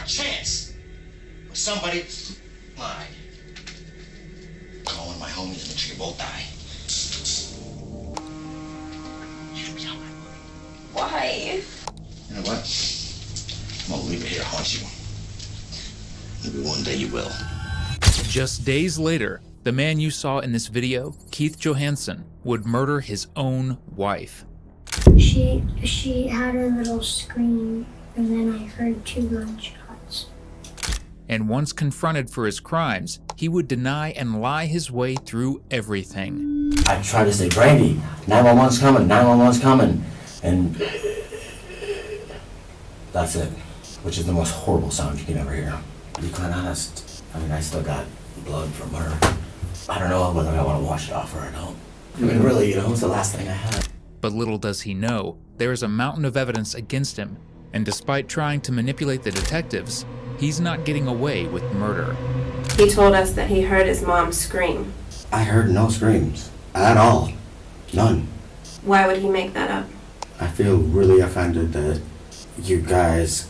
chance. But somebody lied. Call one of my homies and make sure you both die. Why? You know what? I'm gonna leave it here to haunt you. Maybe one day you will. Just days later, the man you saw in this video, Keith Johansson, would murder his own wife. She had her little scream, and then I heard 2 gunshots. And once confronted for his crimes, he would deny and lie his way through everything. I tried to say, Brandy, 911's coming, 911's coming. And that's it, which is the most horrible sound you can ever hear. To be quite honest, I mean, I still got blood from her. I don't know whether I want to wash it off or I don't. I mean, really, it's the last thing I had. But little does he know, there is a mountain of evidence against him, and despite trying to manipulate the detectives, he's not getting away with murder. He told us that he heard his mom scream. I heard no screams, at all. None. Why would he make that up? I feel really offended that you guys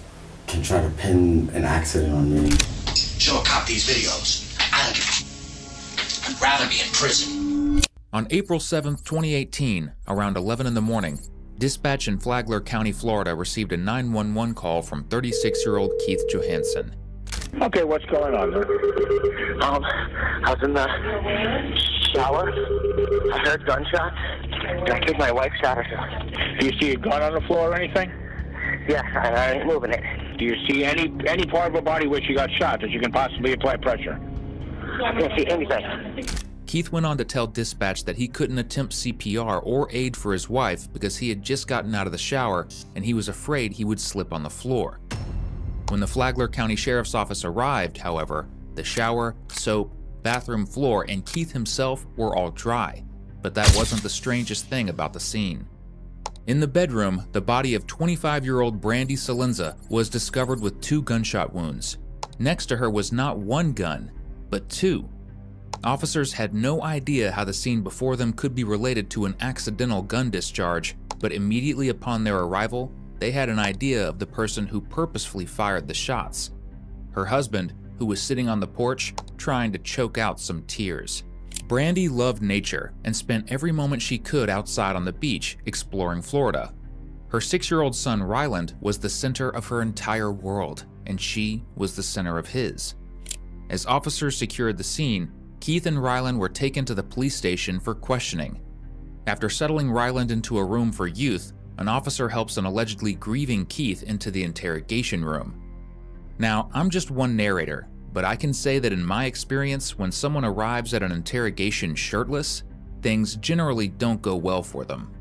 can try to pin an accident on me. Show a cop these videos. I don't give a... I'd rather be in prison. On April 7th, 2018, around 11 in the morning, dispatch in Flagler County, Florida received a 911 call from 36-year-old Keith Johansson. Okay, what's going on there? I was in the shower. I heard gunshots. And I think my wife shot herself. Do you see a gun on the floor or anything? Yeah, and I ain't moving it. Do you see any part of her body where she got shot that you can possibly apply pressure? I can't see anything. Keith went on to tell dispatch that he couldn't attempt CPR or aid for his wife because he had just gotten out of the shower and he was afraid he would slip on the floor. When the Flagler County Sheriff's Office arrived, however, the shower, soap, bathroom floor, and Keith himself were all dry. But that wasn't the strangest thing about the scene. In the bedroom, the body of 25-year-old Brandy Salenza was discovered with 2 gunshot wounds. Next to her was not 1 gun, but 2. Officers had no idea how the scene before them could be related to an accidental gun discharge, but immediately upon their arrival, they had an idea of the person who purposefully fired the shots. Her husband, who was sitting on the porch, trying to choke out some tears. Brandy loved nature and spent every moment she could outside on the beach exploring Florida. Her 6-year-old son Ryland was the center of her entire world, and she was the center of his. As officers secured the scene, Keith and Ryland were taken to the police station for questioning. After settling Ryland into a room for youth, an officer helps an allegedly grieving Keith into the interrogation room. Now, I'm just one narrator, but I can say that in my experience, when someone arrives at an interrogation shirtless, things generally don't go well for them.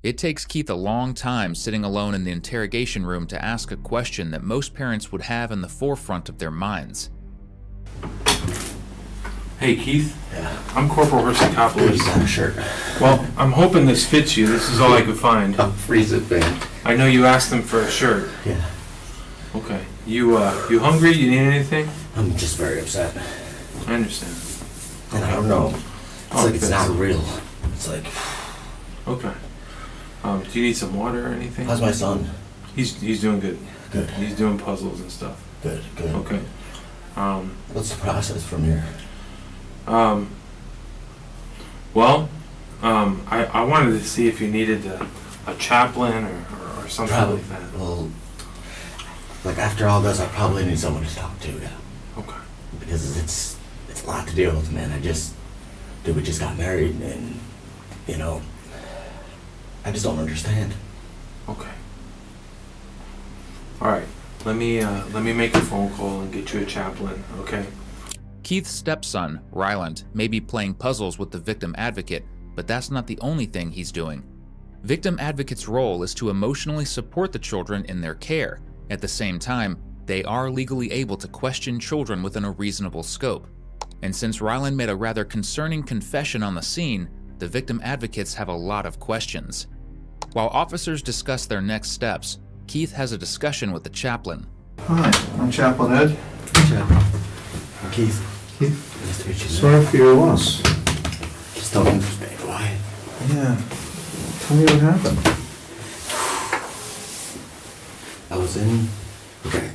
It takes Keith a long time sitting alone in the interrogation room to ask a question that most parents would have in the forefront of their minds. Hey Keith, Yeah. I'm Corporal Hersakopoulos. He's got a shirt. Well, I'm hoping this fits you. This is all I could find. I'll freeze it, man. I know you asked them for a shirt. Yeah. Okay. You hungry? You need anything? I'm just very upset. I understand. And I don't know. It's like it's not real. It's like, Okay. Do you need some water or anything? how's my son? He's doing good. Good. He's doing puzzles and stuff. Good, good. Okay. What's the process from here? Well, I wanted to see if you needed a chaplain or something Probably. like that. Well, like after all this, I probably need someone to talk to, yeah. Okay. Because it's a lot to deal with, man. We just got married and, I just don't understand. Okay. All right. Let me make a phone call and get you a chaplain, okay? Keith's stepson, Ryland, may be playing puzzles with the victim advocate, but that's not the only thing he's doing. Victim advocate's role is to emotionally support the children in their care. At the same time, they are legally able to question children within a reasonable scope. And since Ryland made a rather concerning confession on the scene, the victim advocates have a lot of questions. While officers discuss their next steps, Keith has a discussion with the chaplain. Hi, I'm Chaplain Ed. Keith. Keith, Nice to meet you. sorry for your loss. Just don't understand why. Yeah. Tell me what happened. I was in. Okay.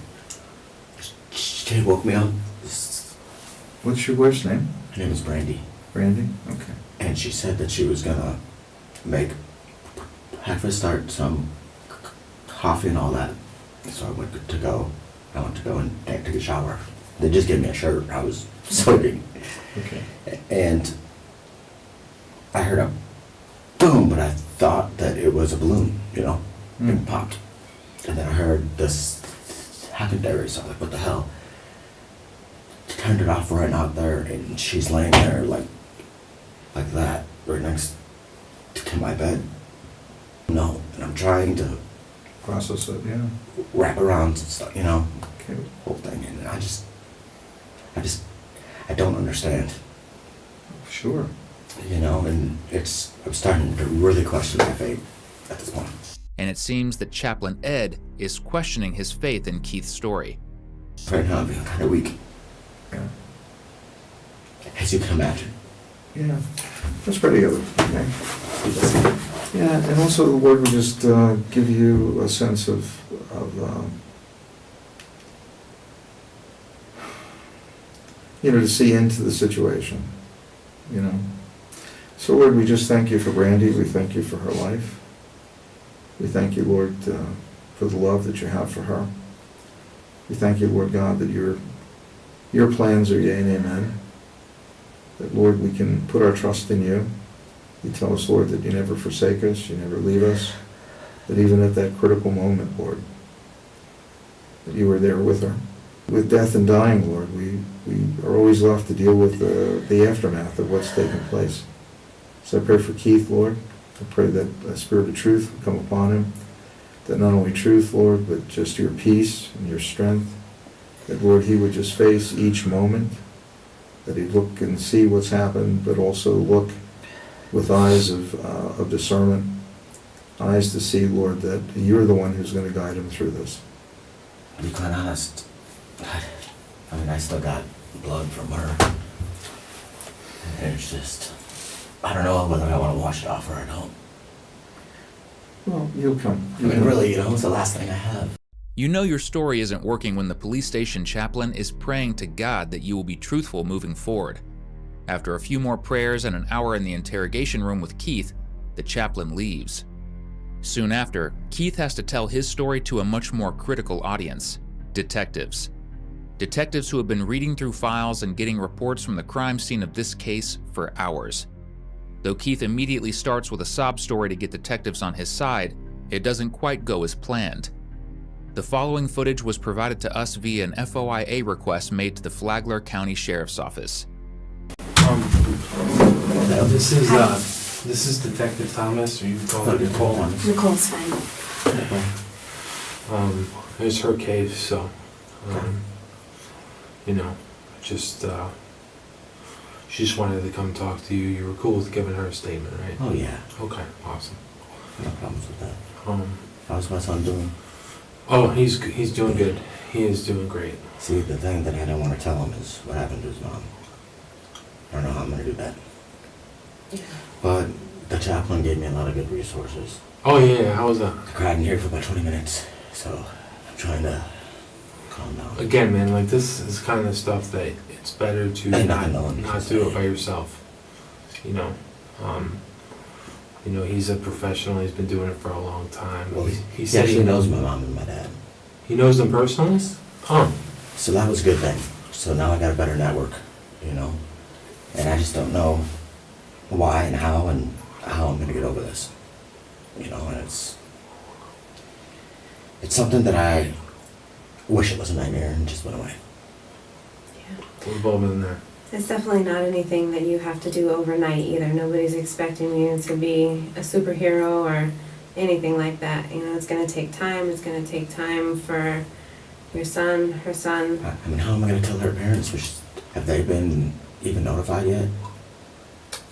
She woke me up. What's your wife's name? Her name is Brandy. Brandy? Okay. And she said that she was gonna make breakfast, start some coffee and all that. So I went to go. I went to go and take a shower. They just gave me a shirt. I was soaking. Okay. And I heard a boom, but I thought that it was a balloon, you know? It popped. And then I heard this secondary, so I was like, what the hell? Turned it off right out there, and she's laying there like that, right next to my bed. No, and I'm trying to Process it, yeah. wrap around stuff, you know, Okay. whole thing, and I don't understand, Sure. you know, and I'm starting to really question my faith at this point. And it seems that Chaplain Ed is questioning his faith in Keith's story. Right now I'm feeling kind of weak, Yeah. as you can imagine. Yeah. Let's pray together. Okay. Yeah, and also the Lord would just give you a sense of to see into the situation, you know. So Lord, we just thank you for Brandy. We thank you for her life. We thank you, Lord, for the love that you have for her. We thank you, Lord God, that your plans are yea and amen. That, Lord, we can put our trust in you. You tell us, Lord, that you never forsake us, you never leave us, that even at that critical moment, Lord, that you were there with her. With death and dying, Lord, we are always left to deal with the aftermath of what's taken place. So I pray for Keith, Lord. I pray that the spirit of truth would come upon him, that not only truth, Lord, but just your peace and your strength, that, Lord, he would just face each moment, that he'd look and see what's happened, but also look with eyes of discernment, eyes to see, Lord, that you're the one who's going to guide him through this. To be quite honest, I mean, I still got blood from her. And it's just, I don't know whether I want to wash it off or I don't. Well, you'll come. I mean, really, you know, it's the last thing I have. You know your story isn't working when the police station chaplain is praying to God that you will be truthful moving forward. After a few more prayers and an hour in the interrogation room with Keith, the chaplain leaves. Soon after, Keith has to tell his story to a much more critical audience, detectives. Detectives who have been reading through files and getting reports from the crime scene of this case for hours. Though Keith immediately starts with a sob story to get detectives on his side, it doesn't quite go as planned. The following footage was provided to us via an FOIA request made to the Flagler County Sheriff's Office. This is Detective Thomas, or you can call her Nicole. Nicole's fine. It's her case, so, just, she just wanted to come talk to you. You were cool with giving her a statement, right? Oh, yeah. Okay, awesome. No problems with that. Um, How's my son doing? oh, he's doing good. He is doing great. See, the thing that I don't want to tell him is what happened to his mom. I don't know how I'm going to do that. But the chaplain gave me a lot of good resources. Oh, yeah, how was that? I cried in here for about 20 minutes, so I'm trying to calm down. Again, man, like, this is kind of stuff that it's better to not do it by yourself. He's a professional. He's been doing it for a long time. Well, he said he knows my mom and my dad. He knows them personally? Huh. So that was a good thing. So now I got a better network, you know? And I just don't know why and how I'm going to get over this. You know, and it's something that I wish it was a nightmare and just went away. We've all been there. It's definitely not anything that you have to do overnight either. Nobody's expecting you to be a superhero or anything like that. You know, it's going to take time. It's going to take time for your son, her son. I mean, how am I going to tell her parents? Have they been even notified yet?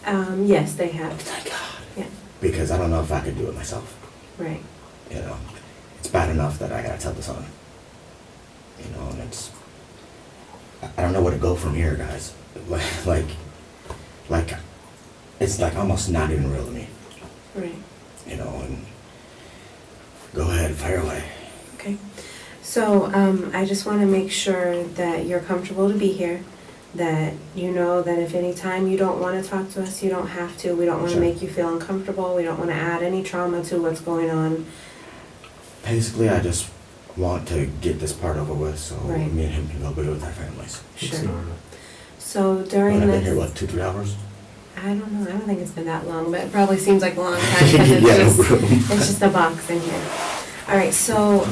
Yes, they have. Thank God. Yeah. Because I don't know if I could do it myself. Right. You know, it's bad enough that I gotta tell the son. You know, and I don't know where to go from here, guys. Like, it's like almost not even real to me. Right. You know, and go ahead, fire away. Okay. So, I just want to make sure that you're comfortable to be here, that you know that if any time you don't want to talk to us, you don't have to. We don't want to Sure. make you feel uncomfortable. We don't want to add any trauma to what's going on. Basically, I just want to get this part over with so Right. me and him can go be with our families. It's Sure. normal. So during I've been this, here, what, 2-3 hours? I don't know. I don't think it's been that long, but it probably seems like a long time because it's, Yeah, no just, problem. it's just a box in here. All right. So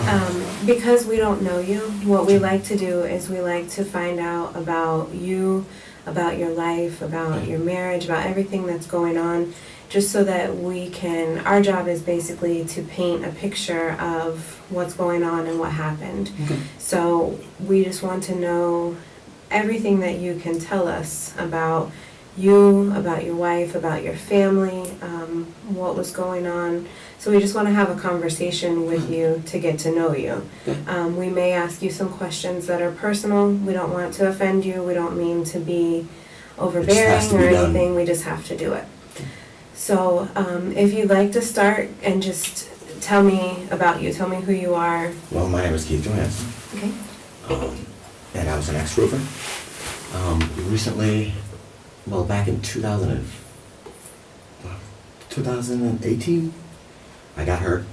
because we don't know you, what we like to do is we like to find out about you, about your life, about your marriage, about everything that's going on, just so that we can, our job is basically to paint a picture of what's going on and what happened. Okay. So we just want to know everything that you can tell us about you, about your wife, about your family, what was going on. So we just want to have a conversation with you to get to know you. We may ask you some questions that are personal. We don't want to offend you. We don't mean to be overbearing to or be done. anything. We just have to do it. So if you'd like to start and just tell me about you, tell me who you are. Well, my name is Keith Johansson, Okay. and I was an ex-roofer. Recently, well, back in 2018, I got hurt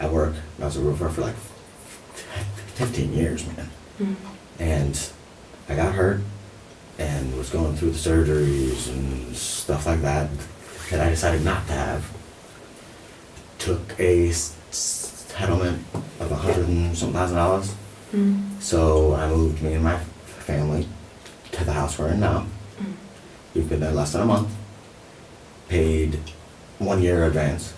at work. I was a roofer for like 15 years, man. And I got hurt and was going through the surgeries and stuff like that that I decided not to have. Took a settlement of $100 and some $1,000. So I moved me and my family to the house we're in now. We've been there less than a month. Paid 1 year advance.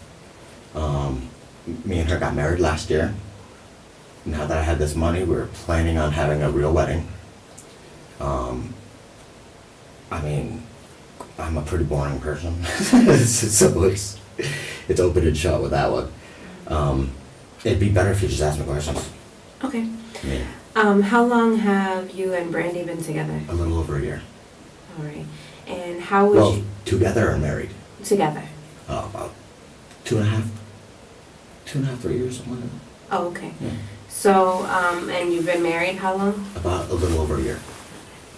Me and her got married last year. Now that I had this money, we were planning on having a real wedding. I mean, I'm a pretty boring person, so it's open and shut with that one. It'd be better if you just ask me questions. Okay. I mean, How long have you and Brandy been together? a little over a year. All right. And how would Well, you... together or married? Together. About 2.5, 3 years, something like that. Oh, okay. Yeah. So, and you've been married how long? About a little over a year.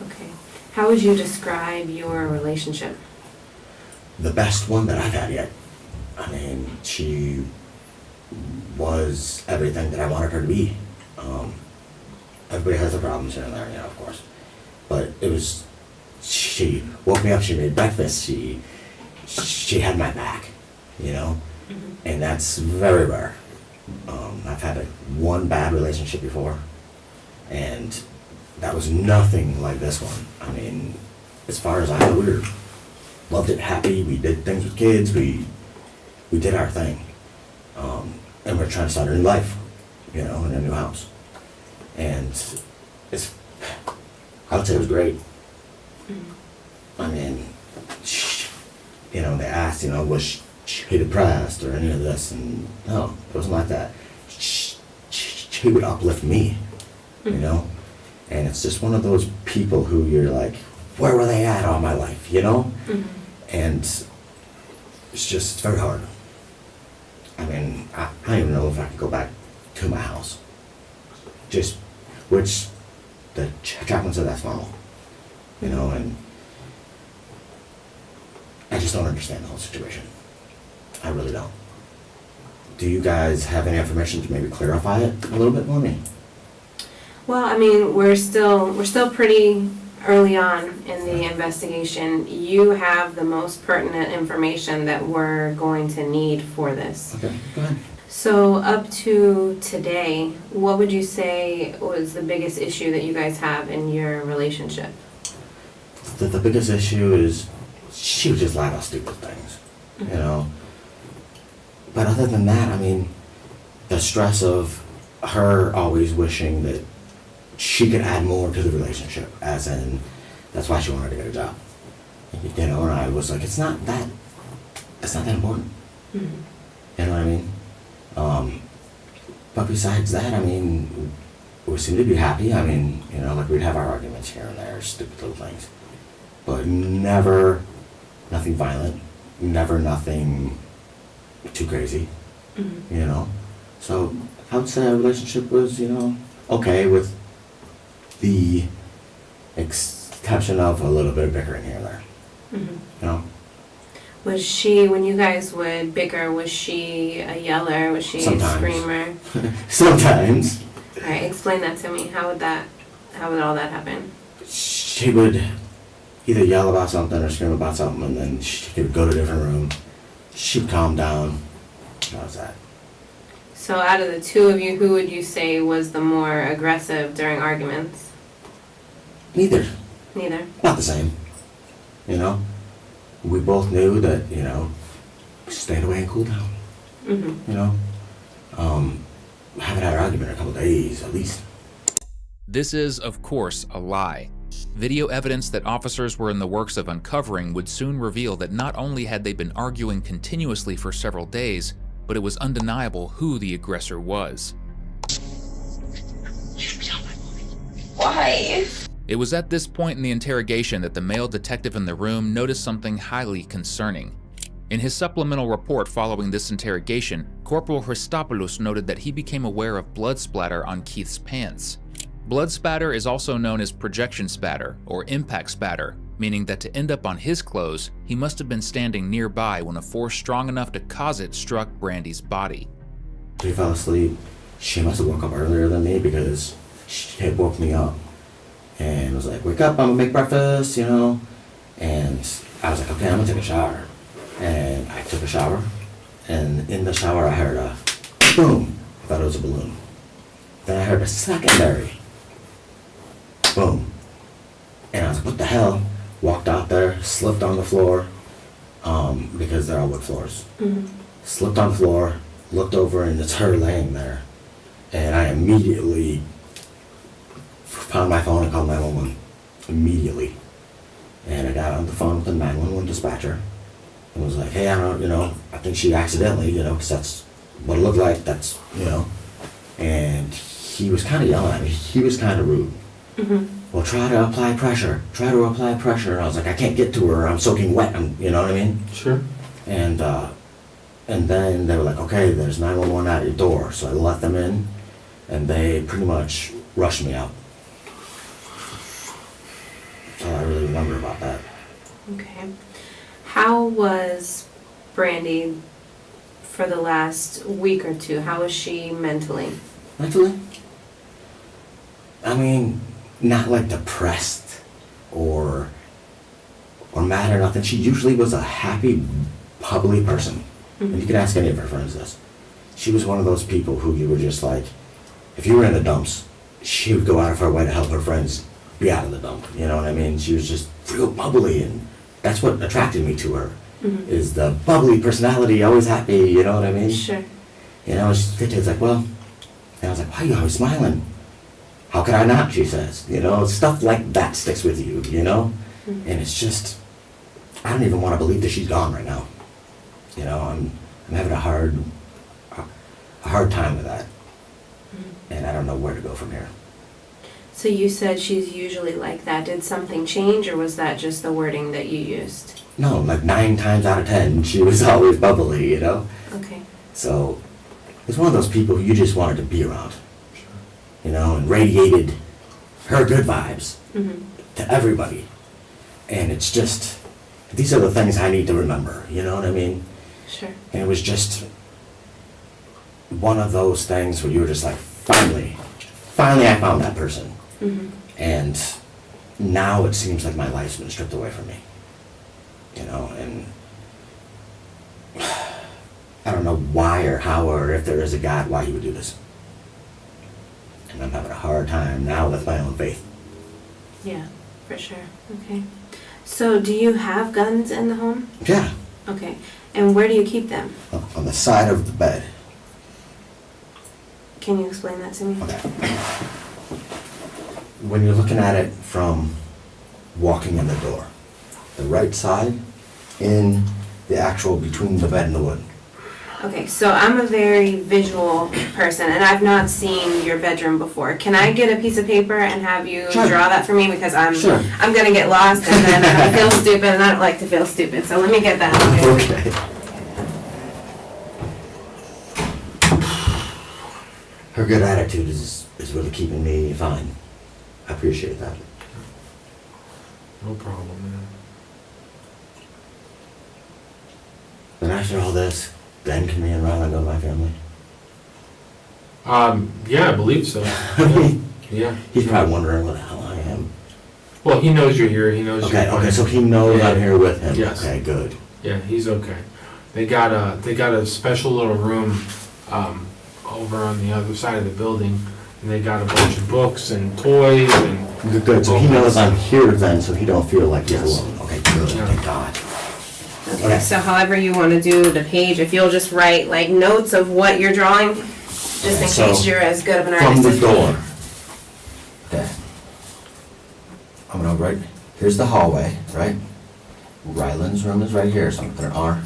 Okay. How would you describe your relationship? The best one that I've had yet. I mean, she was everything that I wanted her to be. Everybody has their problems here and there, you know, of course. But it was, she woke me up, she made breakfast, she had my back, you know? And that's very rare. I've had one bad relationship before, and that was nothing like this one. I mean, as far as I know, we loved it, happy, we did things with kids, we did our thing. And we're trying to start a new life, you know, in a new house. And I would say it was great. I mean, you know, they asked, you know, was she depressed or any of this, and no, it wasn't like that. She would uplift me, you know? And it's just one of those people who you're like, where were they at all my life, you know? And it's very hard. I mean, I don't even know if I could go back to my house. Which the chaplain said that's normal, you know, and I just don't understand the whole situation. I really don't. Do you guys have any information to maybe clarify it a little bit for me? Well, I mean, we're still pretty early on in the investigation. You have the most pertinent information that we're going to need for this. Okay, go ahead. So up to today, what would you say was the biggest issue that you guys have in your relationship? The biggest issue is she would just lie about stupid things, you know? But other than that, I mean, the stress of her always wishing that she could add more to the relationship, as in, that's why she wanted to get a job. You know, and I was like, it's not that important. Mm-hmm. You know what I mean? But besides that, I mean, we seem to be happy. I mean, you know, like we'd have our arguments here and there, stupid little things. But never nothing violent, never nothing too crazy, Mm-hmm. you know? So I would say our relationship was, you know, okay, with the exception of a little bit of bickering here and there, Mm-hmm. you know? Was she, when you guys would bicker, was she a yeller? Was she Sometimes. a screamer? Sometimes All right, explain that to me. How would all that happen? she would either yell about something or scream about something, and then she could go to a different room. She'd calm down. That was that. So out of the two of you, who would you say was the more aggressive during arguments? Neither. Neither. Not the same. You know? We both knew that, you know, stay away and cool down. Mm-hmm. You know? Haven't had an argument in a couple days, at least. This is, of course, a lie. Video evidence that officers were in the works of uncovering would soon reveal that not only had they been arguing continuously for several days, but it was undeniable who the aggressor was. Why? It was at this point in the interrogation that the male detective in the room noticed something highly concerning. In his supplemental report following this interrogation, Corporal Christopoulos noted that he became aware of blood splatter on Keith's pants. Blood spatter is also known as projection spatter or impact spatter, meaning that to end up on his clothes, he must have been standing nearby when a force strong enough to cause it struck Brandy's body. She fell asleep. She must have woke up earlier than me because she had woke me up and was like, wake up, I'm gonna make breakfast, you know? And I was like, okay, I'm gonna take a shower. And I took a shower, and in the shower I heard a boom. I thought it was a balloon. Then I heard a secondary boom. And I was like, what the hell? Walked out there, slipped on the floor, because they're all wood floors. Mm-hmm. Slipped on the floor, looked over, and it's her laying there. And I immediately found my phone and called 911. Immediately. And I got on the phone with the 911 dispatcher and was like, hey, I don't, you know, I think she accidentally, you know, because that's what it looked like, that's, you know. And he was kind of yelling at me. He was kind of rude. Mm-hmm. Well, try to apply pressure. Try to apply pressure. And I was like, I can't get to her. I'm soaking wet. You know what I mean? Sure. And then they were like, okay, there's 911 at your door. So I let them in, and they pretty much rushed me out. That's all I really remember about that. Okay. How was Brandy for the last week or two? How was she mentally? Mentally? I mean, not like depressed or mad or nothing. She usually was a happy, bubbly person. Mm-hmm. And you can ask any of her friends this. She was one of those people who you were just like, if you were in the dumps, she would go out of her way to help her friends be out of the dump. You know what I mean? She was just real bubbly, and that's what attracted me to her. Mm-hmm. Is the bubbly personality, always happy, you know what I mean? Sure. You know, it's like, well, and I was like, why are you always smiling? How could I not, she says. You know, stuff like that sticks with you, you know? Mm-hmm. And it's just, I don't even want to believe that she's gone right now. You know, I'm having a hard time with that. Mm-hmm. And I don't know where to go from here. So you said she's usually like that. Did something change, or was that just the wording that you used? No, like 9 times out of 10, she was always bubbly, you know? Okay. So, it's one of those people who you just wanted to be around. You know, and radiated her good vibes Mm-hmm. to everybody. And it's just, these are the things I need to remember, you know what I mean? Sure. And it was just one of those things where you were just like, finally I found that person. Mm-hmm. And now it seems like my life's been stripped away from me. You know, and I don't know why or how or if there is a God, why he would do this. And I'm having a hard time now with my own faith. Yeah, for sure. Okay. So do you have guns in the home? Yeah, Okay. And where do you keep them? on the side of the bed. Can you explain that to me? Okay. When you're looking at it from walking in the door, the right side in the actual between the bed and the wood. Okay, so I'm a very visual person, and I've not seen your bedroom before. Can I get a piece of paper and have you Sure. draw that for me? Because Sure. I'm gonna get lost, and then I'm gonna feel stupid, and I don't like to feel stupid, so let me get that. Okay. Her good attitude is really keeping me fine. I appreciate that. No problem, man. And after all this, Ben can be around with my family. Yeah, I believe so. I mean, Yeah. he's probably wondering what the hell I am. Well, he knows you're here. He knows Okay, you're okay, so he knows Yeah. I'm here with him. Yes. Okay, good. Yeah, he's okay. They got a special little room over on the other side of the building, and they got a bunch of books and toys and. Good, good. So he knows I'm here then, so he don't feel like he's Yes. alone. Okay, good. Yeah. Thank God. Okay, Okay. so however you wanna do the page, if you'll just write like notes of what you're drawing, just in So, case you're as good of an From artist the as me. door. Okay. I'm gonna write, here's the hallway, right? Ryland's room is right here, so I'm gonna put an R,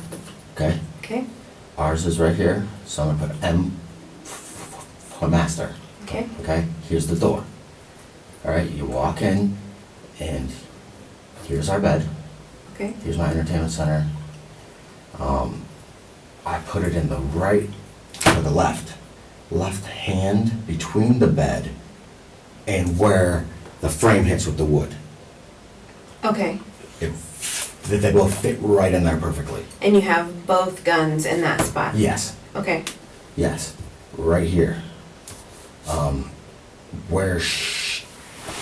okay? Okay, Ours is right here, so I'm gonna put M for master, okay, okay? Here's the door. All right, you walk in, and here's our bed. okay, Here's my entertainment center. I put it in the right, or the left hand between the bed and where the frame hits with the wood. okay. They both fit right in there perfectly. And you have both guns in that spot? Yes, Okay, yes, right here.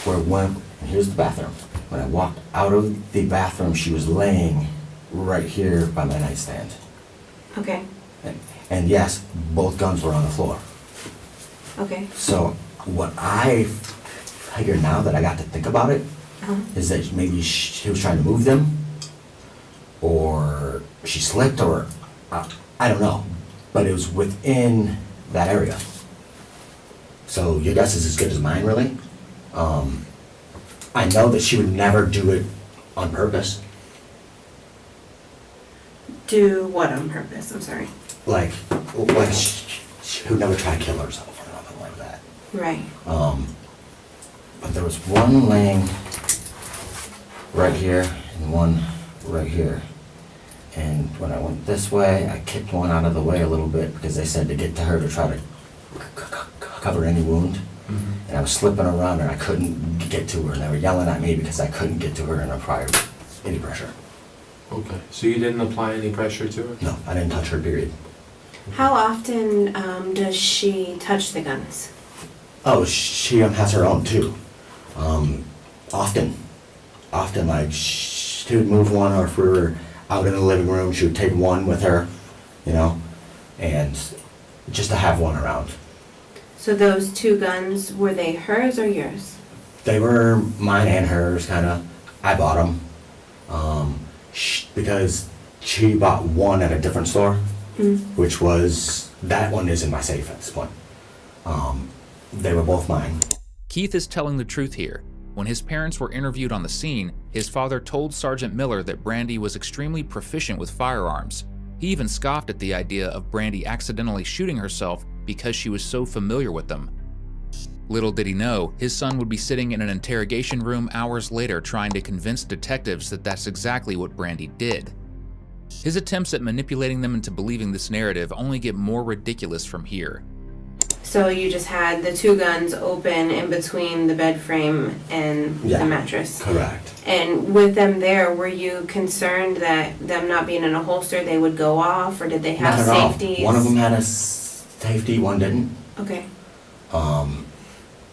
Where when, and here's the bathroom. When I walked out of the bathroom, she was laying right here by my nightstand. okay, And yes, both guns were on the floor. okay. So what I figure now that I got to think about it Uh-huh. is that maybe she was trying to move them, or she slipped, or I don't know. But it was within that area. So your guess is as good as mine, really. I know that she would never do it on purpose. Do what on purpose? I'm sorry. Like she would never try to kill herself or nothing like that. Right. But there was one laying right here and one right here. And when I went this way, I kicked one out of the way a little bit because they said to get to her to try to cover any wound. Mhm. And I was slipping around and I couldn't get to her, and they were yelling at me because I couldn't get to her in a prior any pressure. Okay, so you didn't apply any pressure to her? No, I didn't touch her, period. How often does she touch the guns? Oh, she has her own too. Often, like she would move one, or if we were out in the living room, she would take one with her, you know, and just to have one around. So those two guns, were they hers or yours? They were mine and hers, kind of. I bought them because she bought one at a different store, which was, that one is in my safe at this point. They were both mine. Keith is telling the truth here. When his parents were interviewed on the scene, his father told Sergeant Miller that Brandy was extremely proficient with firearms. He even scoffed at the idea of Brandy accidentally shooting herself because she was so familiar with them. Little did he know, his son would be sitting in an interrogation room hours later trying to convince detectives that that's exactly what Brandy did. His attempts at manipulating them into believing this narrative only get more ridiculous from here. So you just had the two guns open in between the bed frame and Yeah. the mattress? Correct. And with them there, were you concerned that them not being in a holster, they would go off, or did they have Not at all. safeties? One of them had a safety, one didn't. Okay,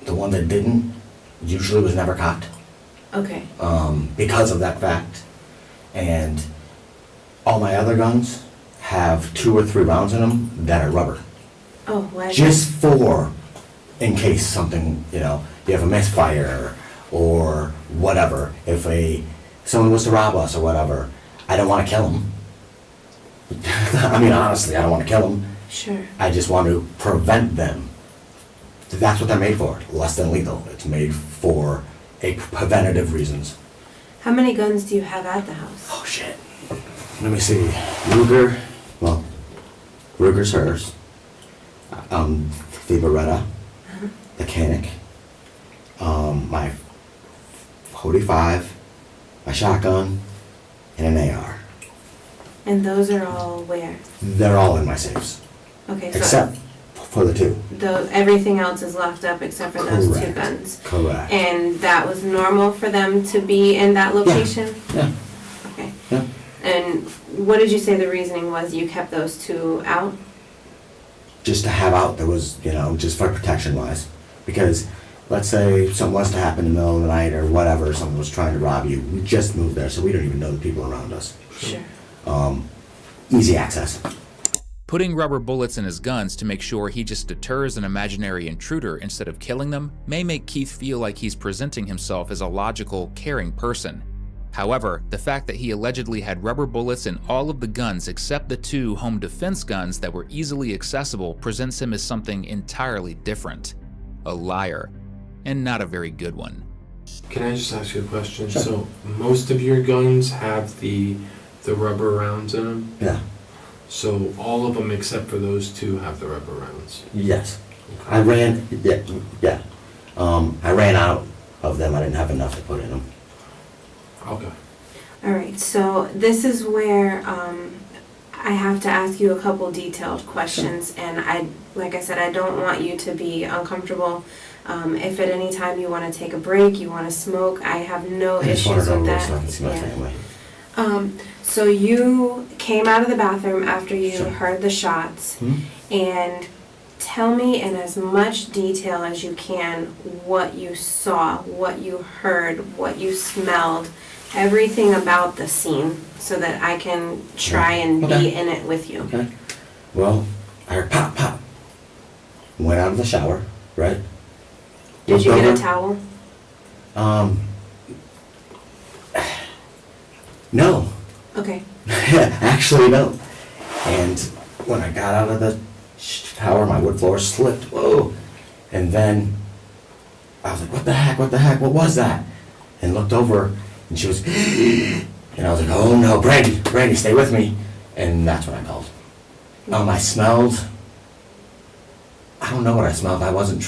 The one that didn't usually was never cocked okay, because of that fact. And all my other guns have 2 or 3 rounds in them that are rubber. oh, why? Just for, in case something, you know, you have a misfire or whatever. If someone was to rob us or whatever, I don't want to kill them. I mean, honestly, I don't want to kill them. Sure, I just want to prevent them. That's what they're made for, less than lethal. It's made for preventative reasons. How many guns do you have at the house? Oh shit. Let me see. Ruger. Well, Ruger's hers. The Beretta. The Canic. My 45. A shotgun. And an AR. And those are all where? They're all in my safes. Okay, so Except for the two. everything else is locked up except for those two Correct. guns. Correct. And that was normal for them to be in that location? Yeah. Okay. Yeah. And what did you say the reasoning was you kept those two out? Just to have out, there was, just for protection wise. Because let's say something was to happen in the middle of the night or whatever, someone was trying to rob you, we just moved there, so we don't even know the people around us. Sure. Easy access. Putting rubber bullets in his guns to make sure he just deters an imaginary intruder instead of killing them may make Keith feel like he's presenting himself as a logical, caring person. However, the fact that he allegedly had rubber bullets in all of the guns except the two home defense guns that were easily accessible presents him as something entirely different. A liar. And not a very good one. Can I just ask you a question? Sure. So most of your guns have the rubber rounds in them? Yeah. So all of them except for those two have the rubber rounds? Yes. I ran out of them. I didn't have enough to put in them. Okay. All right, so this is where I have to ask you a couple detailed questions, and like I said, I don't want you to be uncomfortable. If at any time you want to take a break, you want to smoke, I have no I just wanted issues to with go that. so I can see my Yeah. family. So you came out of the bathroom after you Sure. heard the shots, Hmm? and tell me in as much detail as you can what you saw, what you heard, what you smelled, everything about the scene, so that I can try and be Okay. in it with you. Okay. Well, I heard pop, pop. Went out of the shower, right? Did you Looked get a over. towel? No. Okay. Actually, no. And when I got out of the shower, my wood floor slipped. Whoa. And then I was like, what the heck, what was that? And looked over, and she was, and I was like, oh no, Brandy, stay with me. And that's when I called. I smelled, I don't know what I smelled. I wasn't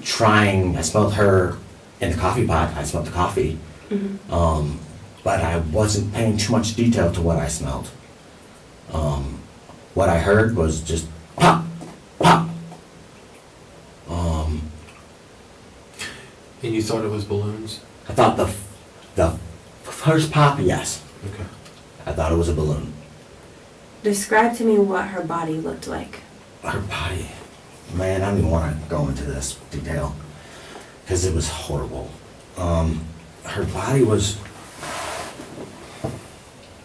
trying, I smelled her in the coffee pot. I smelled the coffee. Mm-hmm. But I wasn't paying too much detail to what I smelled. What I heard was just pop, pop. And you thought it was balloons? I thought the first pop, yes. Okay. I thought it was a balloon. Describe to me what her body looked like. Her body, man, I don't even want to go into this detail because it was horrible. Her body was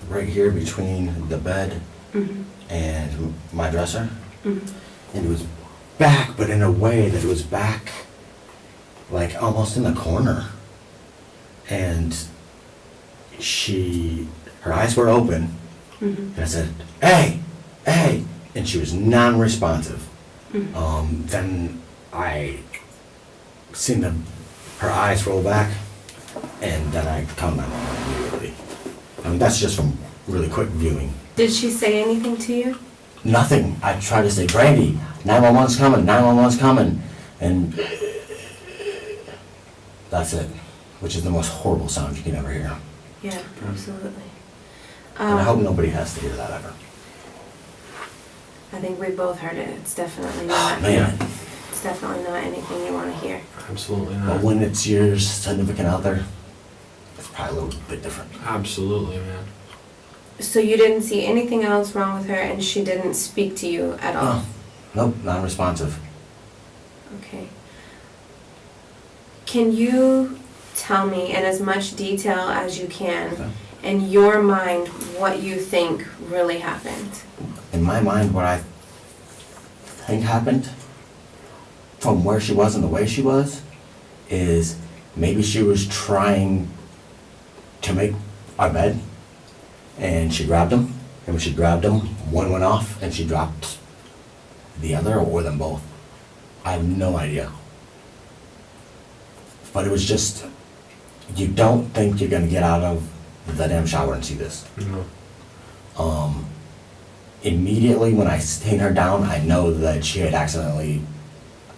right here between the bed Mm-hmm. and my dresser. Mm-hmm. And it was back, but in a way that it was back like almost in the corner. And her eyes were open, Mm-hmm. and I said, hey, and she was non-responsive. Mm-hmm. Then I seen her eyes roll back, and then I called my mom immediately. I mean, that's just from really quick viewing. Did she say anything to you? Nothing. I tried to say, Brandy, 911's coming, and that's it, which is the most horrible sound you can ever hear. Yeah, absolutely. And I hope nobody has to hear that ever. I think we both heard it. It's definitely Oh, not. man. It's definitely not anything you want to hear. Absolutely But not. when it's your significant other, it's probably a little bit different. Absolutely, man. So you didn't see anything else wrong with her, and she didn't speak to you at all? Oh, nope, non-responsive. Okay. Can you tell me in as much detail as you can, Okay. in your mind, what you think really happened? In my mind, what I think happened, from where she was and the way she was, is maybe she was trying to make our bed, and she grabbed him, and when she grabbed him, one went off, and she dropped the other, or them both. I have no idea. But it was just you don't think you're gonna get out of the damn shower and see this. No. Immediately when I seen her down, I know that she had accidentally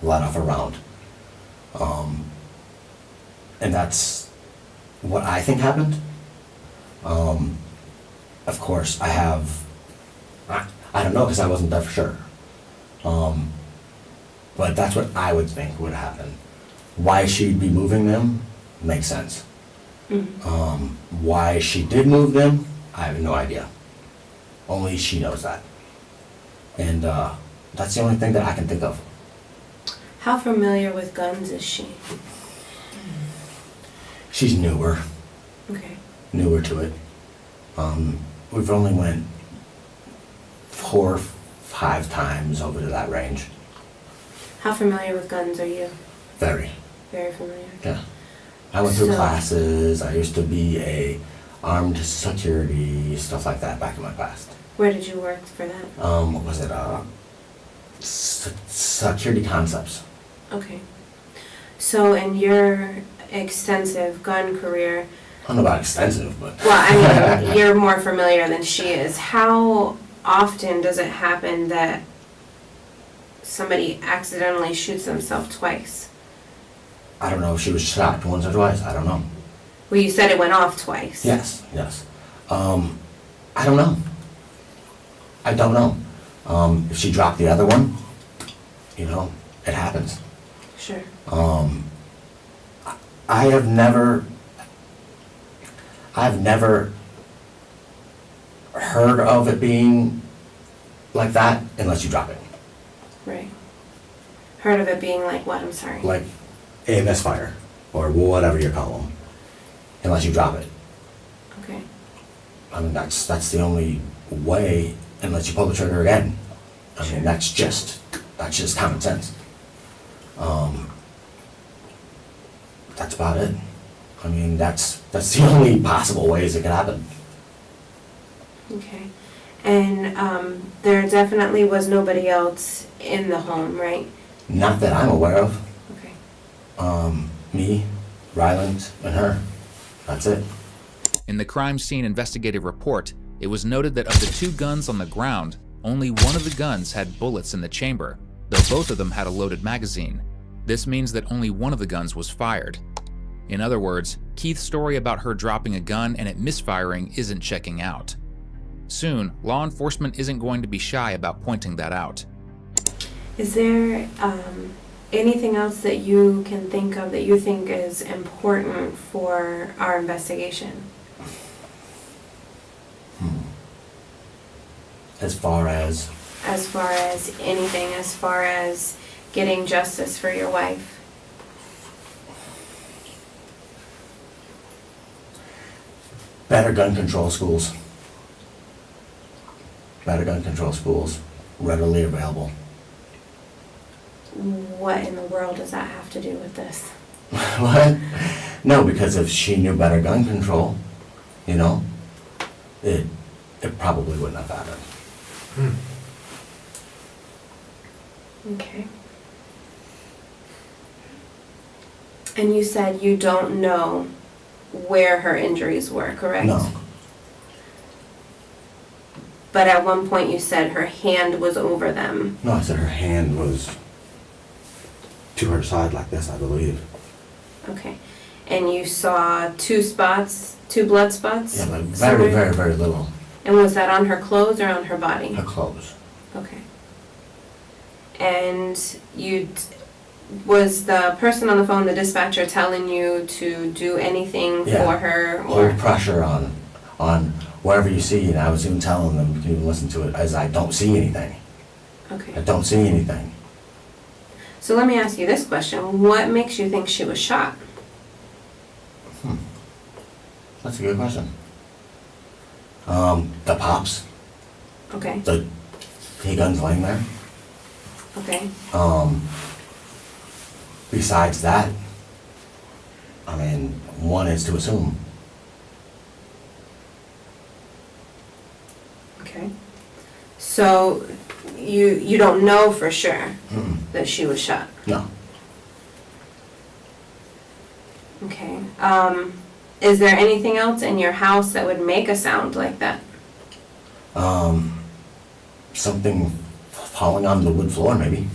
let off a round. And that's what I think happened. Of course, I don't know because I wasn't there for sure. But that's what I would think would happen. Why she'd be moving them makes sense. Why she did move them, I have no idea. Only she knows that. And that's the only thing that I can think of. How familiar with guns is she? She's newer Okay. to it. We've only went 4 or 5 times over to that range. How familiar with guns are you? Very. Very familiar. Yeah. I went through So- classes. I used to be a armed security, stuff like that back in my past. Where did you work for that? What was it? Security concepts. Okay. So in your extensive gun career, I don't know about extensive, but well, I mean, you're more familiar than she is. How often does it happen that somebody accidentally shoots themselves twice? I don't know if she was shot once or twice. I don't know. Well, you said it went off twice. Yes. I don't know. I don't know. If she dropped the other one, it happens. Sure. I've never heard of it being like that unless you drop it. Right. Heard of it being like what? I'm sorry. Like a misfire or whatever you call them, unless you drop it. Okay. I mean, that's the only way, unless you pull the trigger again. I Sure. mean, that's just common sense. That's about it. I mean, that's the only possible ways it could happen. Okay. And there definitely was nobody else in the home, right? Not that I'm aware of. Okay. Me, Ryland, and her. That's it. In the crime scene investigative report, it was noted that of the 2 guns on the ground, only one of the guns had bullets in the chamber, though both of them had a loaded magazine. This means that only one of the guns was fired. In other words, Keith's story about her dropping a gun and it misfiring isn't checking out. Soon, law enforcement isn't going to be shy about pointing that out. Is there anything else that you can think of that you think is important for our investigation? As far as As far as anything, as far as getting justice for your wife? better gun control schools. Better gun control schools, readily available. What in the world does that have to do with this? What? No, because if she knew better gun control, it probably wouldn't have happened. Okay. And you said you don't know where her injuries were, correct? No, But at one point you said her hand was over them. no, I said her hand was to her side like this, I believe. Okay. And you saw 2 spots, 2 blood spots? Yeah, but very, somewhere? very, very little. And was that on her clothes or on her body? Her clothes. Okay. And was the person on the phone, the dispatcher, telling you to do anything Yeah. for her? Hold pressure on wherever you see, and I was even telling them, you can even listen to it, as I don't see anything. I Okay. don't see anything. So let me ask you this question. What makes you think she was shot? That's a good question. The pops, Okay. the guns laying there. Okay. Besides that, I mean, one is to assume. Okay. So you don't know for sure Mm-mm. that she was shot? No. Okay. Is there anything else in your house that would make a sound like that? Something falling on the wood floor, maybe.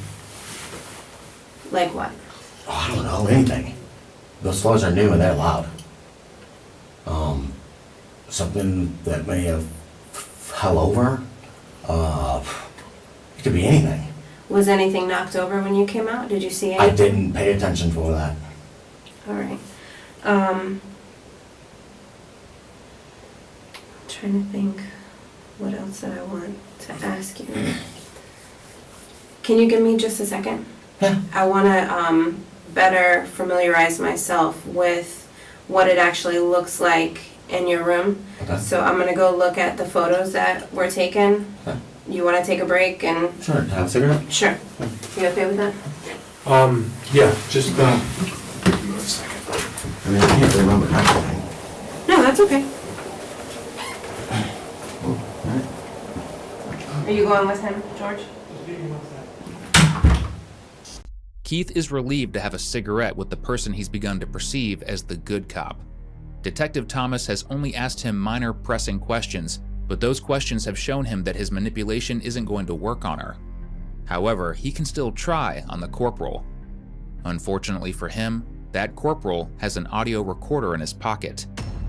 Like what? Oh, I don't know, anything. Those floors are new and they're loud. Something that may have fell over. It could be anything. Was anything knocked over when you came out? Did you see I anything? didn't pay attention for that. All right. Trying to think what else that I want to ask you. Can you give me just a second? Yeah. I want to better familiarize myself with what it actually looks like in your room. Okay. So I'm going to go look at the photos that were taken. Okay. You want to take a break and... Sure, have a cigarette? Sure. You okay with that? Yeah, just, I mean, I can't remember everything. No, that's okay. Are you going with him, George? Keith is relieved to have a cigarette with the person he's begun to perceive as the good cop. Detective Thomas has only asked him minor pressing questions, but those questions have shown him that his manipulation isn't going to work on her. However, he can still try on the corporal. Unfortunately for him, that corporal has an audio recorder in his pocket.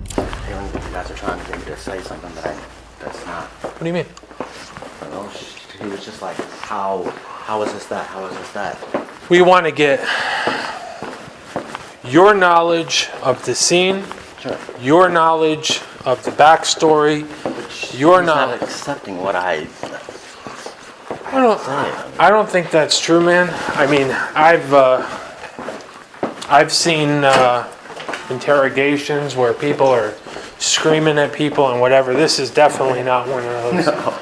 Feeling that you guys are trying to get me to say something that's not. what do you mean? You know, he was just like, how is this that? How is this that? We want to get your knowledge of the scene, Sure. your knowledge of the backstory, your He's not knowledge. accepting what I I don't think that's true, man. I mean, I've seen interrogations where people are screaming at people and whatever. This is definitely not one of those. No.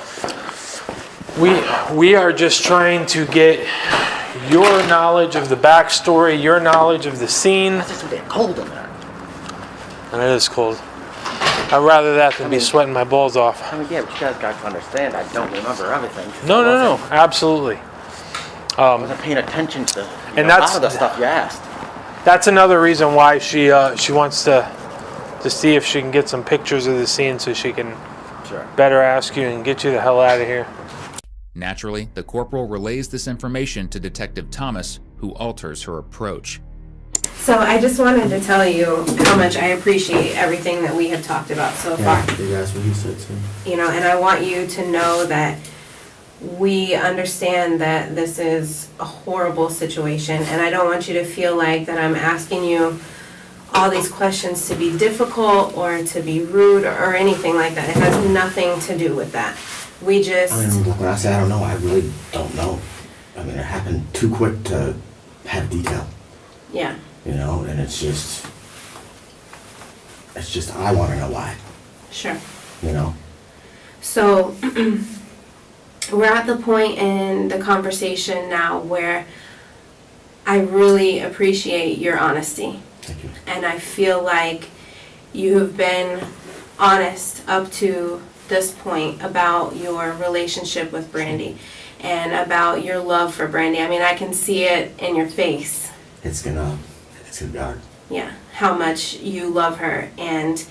We are just trying to get your knowledge of the backstory, your knowledge of the scene. It's just getting cold in there. And it is cold. I'd rather that than be sweating my balls off. I mean, yeah, but you guys got to understand, I don't remember everything. No, absolutely. I wasn't paying attention to And a lot that's- of the stuff you asked. That's another reason why she wants to see if she can get some pictures of the scene so she can Sure. better ask you and get you the hell out of here. Naturally, the corporal relays this information to Detective Thomas, who alters her approach. So I just wanted to tell you how much I appreciate everything that we have talked about so far. That's what he said too. You know, and I want you to know that we understand that this is a horrible situation, and I don't want you to feel like that I'm asking you all these questions to be difficult or to be rude or anything like that. It has nothing to do with that. We just... I mean, when I say I don't know, I really don't know. I mean, it happened too quick to have detail, Yeah. you know, and it's just I want to know why, Sure. you know. So we're at the point in the conversation now where I really appreciate your honesty. Thank you. And I feel like you have been honest up to this point about your relationship with Brandy and about your love for Brandy. I mean, I can see it in your face. It's gonna be hard. Yeah, how much you love her. And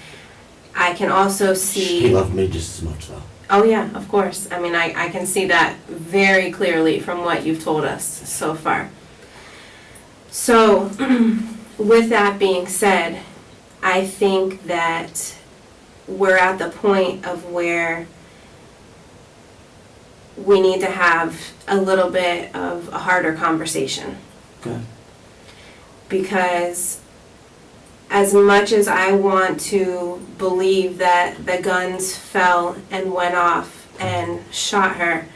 I can also see... He loved me just as much, though. Oh yeah, of course. I mean, I can see that very clearly from what you've told us so far. So, with that being said, I think that we're at the point of where we need to have a little bit of a harder conversation. Okay. Because as much as I want to believe that the guns fell and went off and shot her,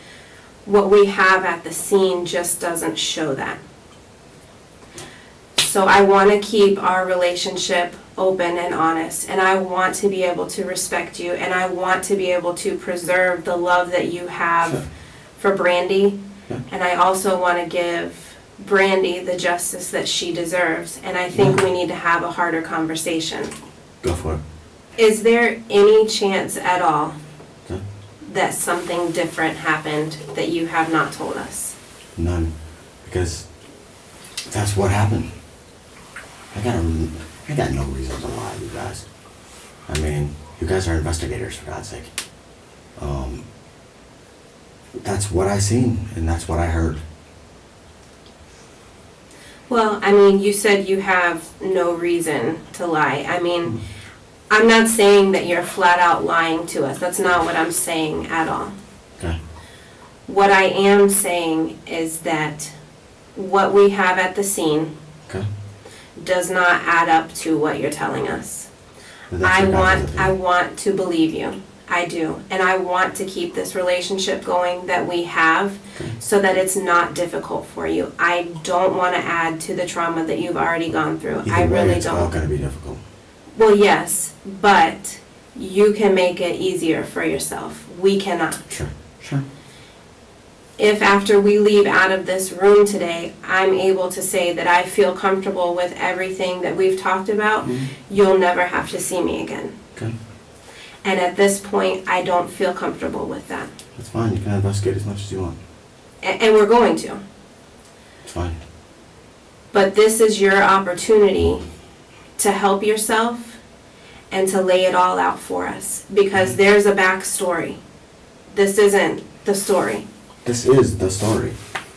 what we have at the scene just doesn't show that. So I want to keep our relationship open and honest, and I want to be able to respect you, and I want to be able to preserve the love that you have Sure. for Brandy, Yeah. and I also want to give Brandy the justice that she deserves, and I think we need to have a harder conversation. Go for it. Is there any chance at all Okay. that something different happened that you have not told us? None. Because that's what happened. I got no reason to lie, you guys. I mean, you guys are investigators, for God's sake. That's what I seen, and that's what I heard. Well, I mean, you said you have no reason to lie. I mean, I'm not saying that you're flat out lying to us. That's not what I'm saying at all. Okay. What I am saying is that what we have at the scene Okay. does not add up to what you're telling us. But that's your guys' I opinion. want to believe you. I do. And I want to keep this relationship going that we have so that it's not difficult for you. I don't want to add to the trauma that you've already gone through. I Either way, really it's all don't. gonna be difficult. Well, yes, but you can make it easier for yourself. We cannot. Sure. Sure. If after we leave out of this room today, I'm able to say that I feel comfortable with everything that we've talked about, you'll never have to see me again. Okay. And at this point, I don't feel comfortable with that. That's fine. You can investigate as much as you want. And we're going to. It's fine. But this is your opportunity to help yourself and to lay it all out for us. Because there's a backstory. This isn't the story. This is the story.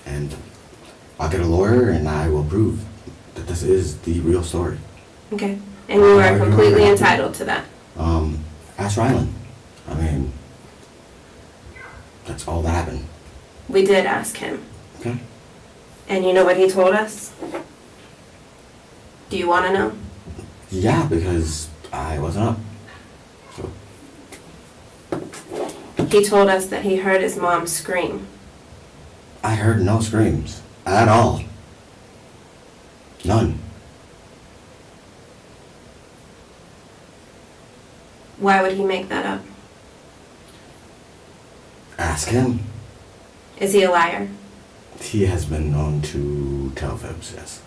And I'll get a lawyer and I will prove that this is the real story. Okay? And you are completely entitled to that. Ask Rylan. I mean, that's all that happened. We did ask him. Okay. And you know what he told us? Do you want to know? Yeah, because I wasn't up. So He told us that he heard his mom scream. I heard no screams at all. None. Why would he make that up? Ask him. Is he a liar? He has been known to tell fibs, yes.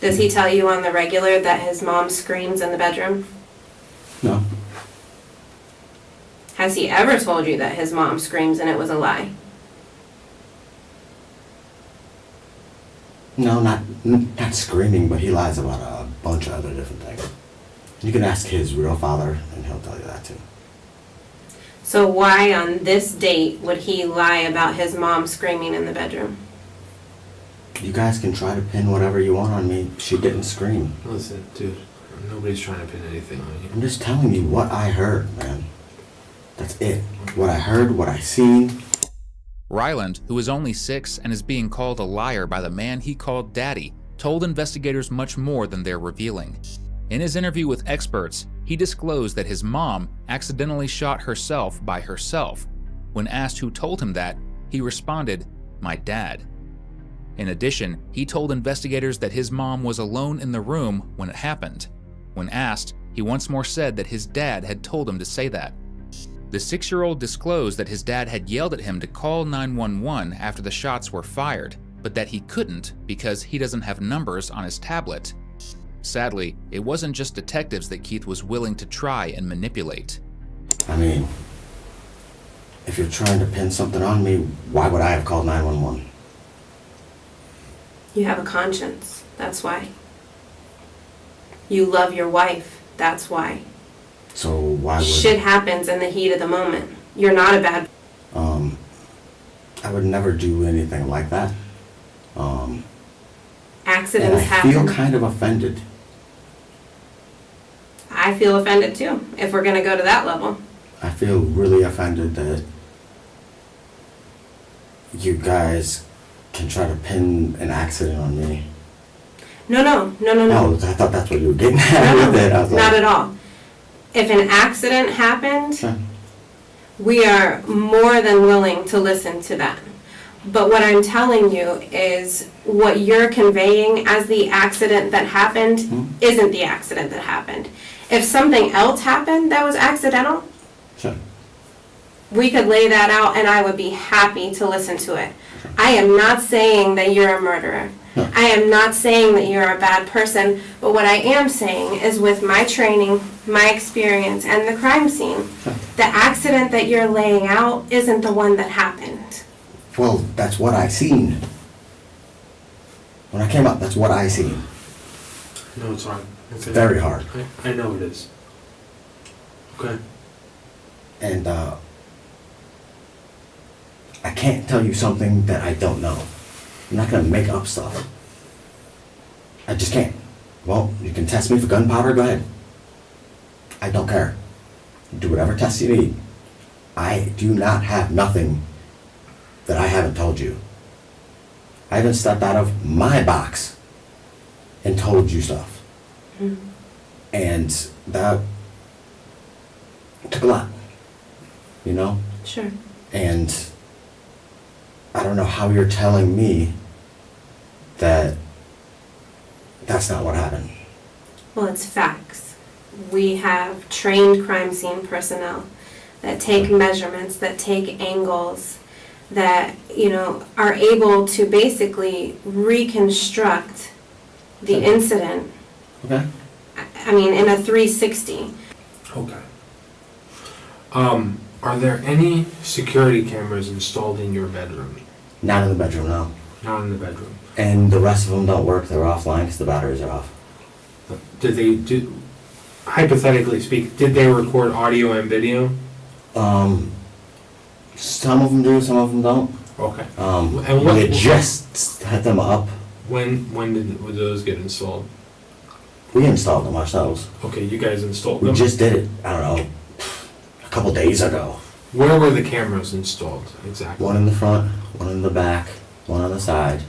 Does he tell you on the regular that his mom screams in the bedroom? No. Has he ever told you that his mom screams and it was a lie? No, not screaming, but he lies about a bunch of other different things. You can ask his real father, and he'll tell you that too. So why on this date would he lie about his mom screaming in the bedroom? You guys can try to pin whatever you want on me. She didn't scream. Listen, dude, nobody's trying to pin anything on you. I'm just telling you what I heard, man. That's it. What I heard, what I seen. Ryland, who is only 6 and is being called a liar by the man he called Daddy, told investigators much more than they're revealing. In his interview with experts, he disclosed that his mom accidentally shot herself by herself. When asked who told him that, he responded, "My dad." In addition, he told investigators that his mom was alone in the room when it happened. When asked, he once more said that his dad had told him to say that. The 6-year-old disclosed that his dad had yelled at him to call 911 after the shots were fired, but that he couldn't because he doesn't have numbers on his tablet. Sadly, it wasn't just detectives that Keith was willing to try and manipulate. I mean, if you're trying to pin something on me, why would I have called 911? You have a conscience. That's why. You love your wife. That's why. So why would... Shit happens in the heat of the moment. You're not a bad... I would never do anything like that. And Accidents I happen. feel kind of offended. I feel offended too, if we're going to go to that level. I feel really offended that you guys can try to pin an accident on me. No. Oh, I thought that's what you were getting at No, with it. I was like, not at all. If an accident happened, Sure. we are more than willing to listen to that. But what I'm telling you is what you're conveying as the accident that happened isn't the accident that happened. If something else happened that was accidental, Sure. we could lay that out and I would be happy to listen to it. I am not saying that you're a murderer. No. I am not saying that you're a bad person, but what I am saying is with my training, my experience, and the crime scene, the accident that you're laying out isn't the one that happened. Well, that's what I seen. When I came up, that's what I seen. No, it's hard. It's very hard. I know it is. Okay. And I can't tell you something that I don't know. I'm not gonna make up stuff. I just can't. Well, you can test me for gunpowder, go ahead. I don't care. Do whatever tests you need. I do not have nothing that I haven't told you. I haven't stepped out of my box and told you stuff. Mm. And that took a lot, you know? Sure. And I don't know how you're telling me that that's not what happened. Well, it's facts. We have trained crime scene personnel that take measurements, that take angles, that, you know, are able to basically reconstruct the Sure. incident. Okay? I mean, in a 360. Okay. Are there any security cameras installed in your bedroom? Not in the bedroom, no. Not in the bedroom. And the rest of them don't work. They're offline because the batteries are off. Hypothetically speak, did they record audio and video? Some of them do, some of them don't. Okay. And we just had them up. When would those get installed? We installed them ourselves. Okay, you guys installed We them? just did it, I don't know, a couple days ago. Where were the cameras installed exactly? One in the front, one in the back, one on the side.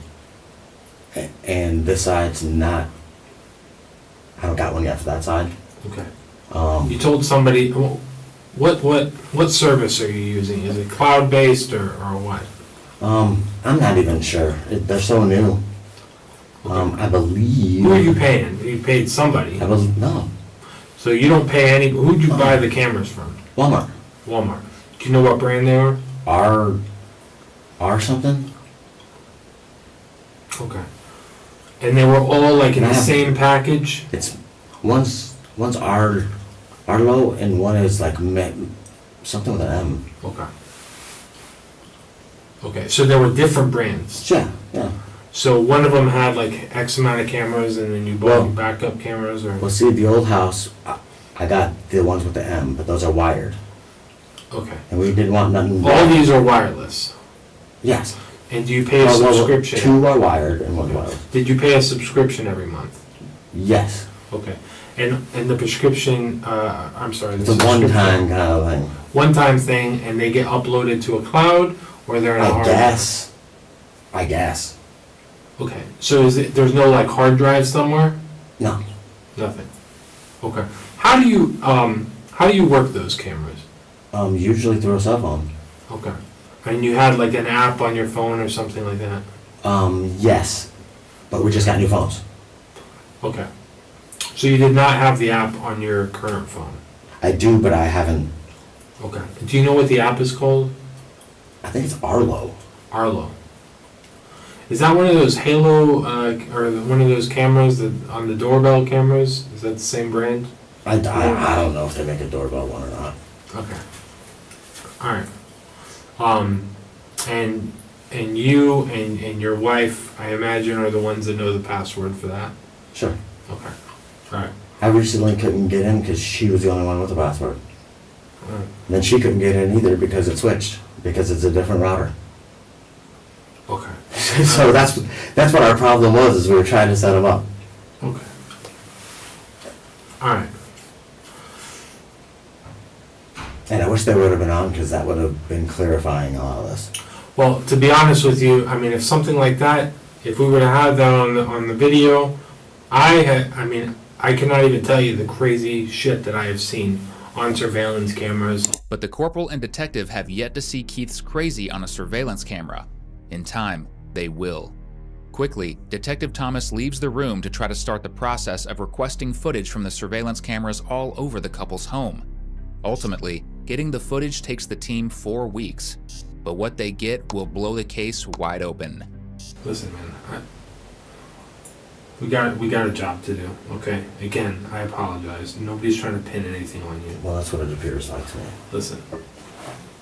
And this side's not, I haven't got one yet for that side. Okay. Um, You told somebody, what service are you using? Is it cloud-based or what? I'm not even sure. They're so new. I believe. Who are you paying? You paid somebody. No, So you don't pay any, who'd you buy the cameras from? Walmart. Walmart. Do you know what brand they were? R something? Okay. And they were all like in the Yeah. same package? It's, one's Arlo and one is like something with an M. Okay. Okay, so there were different brands. Yeah, yeah. So one of them had like X amount of cameras and then you bought Well- backup cameras or? Well, see, the old house, I got the ones with the M, but those are wired. Okay. And we didn't want nothing. All these are wireless? Yes. And do you pay a Well, subscription? Two are wired and one's wireless. Did you pay a subscription every month? Yes. Okay. And the prescription, I'm sorry. the It's a subscription- one-time kind of thing. One-time thing, and they get uploaded to a cloud, or they're in a I hard? guess. Okay, so there's no like hard drive somewhere? No. Nothing? Okay. How do you work those cameras? Usually through a cell phone. Okay. And you had like an app on your phone or something like that? Yes. But we just got new phones. Okay. So you did not have the app on your current phone? I do, but I haven't. Okay. Do you know what the app is called? I think it's Arlo. Arlo. Is that one of those Halo, or one of those cameras that on the doorbell cameras? Is that the same brand? I don't know if they make a doorbell one or not. Okay. All right. And you and your wife, I imagine, are the ones that know the password for that? Sure. Okay. All right. I recently couldn't get in because she was the only one with the password. All right. Then she couldn't get in either because it switched, because it's a different router. Okay. So that's what our problem was, is we were trying to set them up. Okay. All right. And I wish they would have been on, because that would have been clarifying a lot of this. Well, to be honest with you, I mean, if something like that, if we would have had that on the video, I cannot even tell you the crazy shit that I have seen on surveillance cameras. But the corporal and detective have yet to see Keith's crazy on a surveillance camera. In time, they will. Quickly, Detective Thomas leaves the room to try to start the process of requesting footage from the surveillance cameras all over the couple's home. Ultimately, getting the footage takes the team 4 weeks, but what they get will blow the case wide open. Listen, man, we got a job to do, okay? Again, I apologize. Nobody's trying to pin anything on you. Well, that's what it appears like to me. Listen,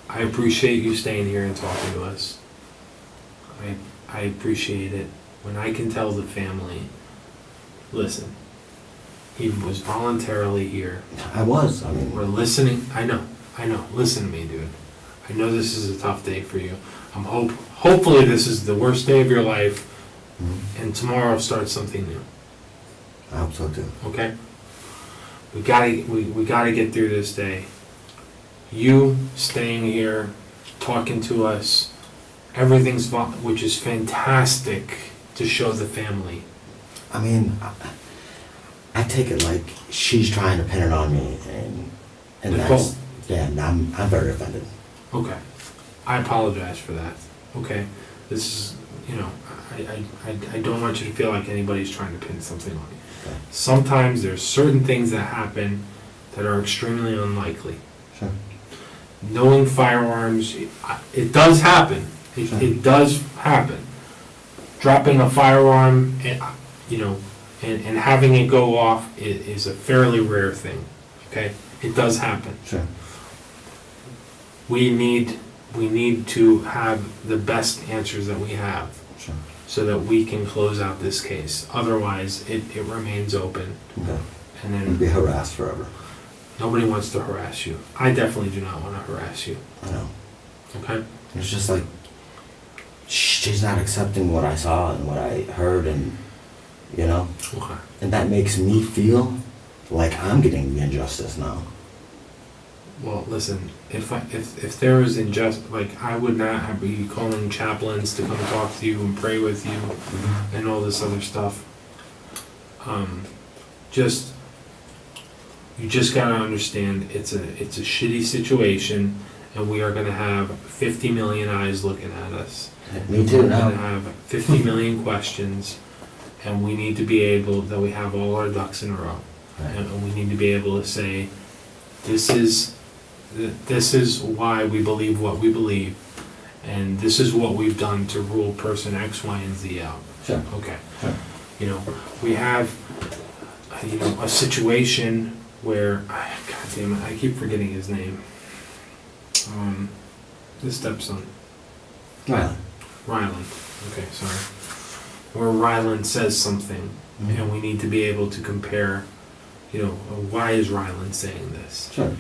I appreciate you staying here and talking to us. I appreciate it. When I can tell the family, listen, He was voluntarily here. I was, I mean, We're listening. I know. Listen to me, dude. I know this is a tough day for you. Hopefully this is the worst day of your life, and tomorrow starts something new. I hope so too. Okay? We gotta get through this day. You staying here, talking to us, everything's which is fantastic to show the family. I mean, I take it like she's trying to pin it on me, and Nicole. that's, yeah, and I'm very offended. Okay. I apologize for that. Okay? This is, you know, I don't want you to feel like anybody's trying to pin something on you. Okay. Sometimes there's certain things that happen that are extremely unlikely. Sure. Knowing firearms, it does happen. Sure. It does happen. Dropping a firearm, you know, and having it go off is a fairly rare thing. Okay? It does happen. Sure. We need to have the best answers that we have Sure. so that we can close out this case. Otherwise, it remains open. Okay. And You'd be then harassed forever. nobody wants to harass you. I definitely do not want to harass you. I know. Okay? It's just like she's not accepting what I saw and what I heard, and you know, Okay. and that makes me feel like I'm getting the injustice now. Well, listen, if there was injustice, like, I would not be calling chaplains to come talk to you and pray with you and all this other stuff. You just gotta understand, it's a shitty situation, and we are gonna have 50 million eyes looking at us. Me too We're gonna now. have 50 million questions, and we need to be able, that we have all our ducks in a row. Right. And we need to be able to say, this is why we believe what we believe, and this is what we've done to rule person X, Y, and Z out. Sure. Okay. Sure. You know, we have, you know, a situation where, God damn it, I keep forgetting his name. His stepson. Right. Ryland. Okay, sorry. Where Ryland says something, Mhm. and we need to be able to compare, you know, why is Ryland saying this? Sure.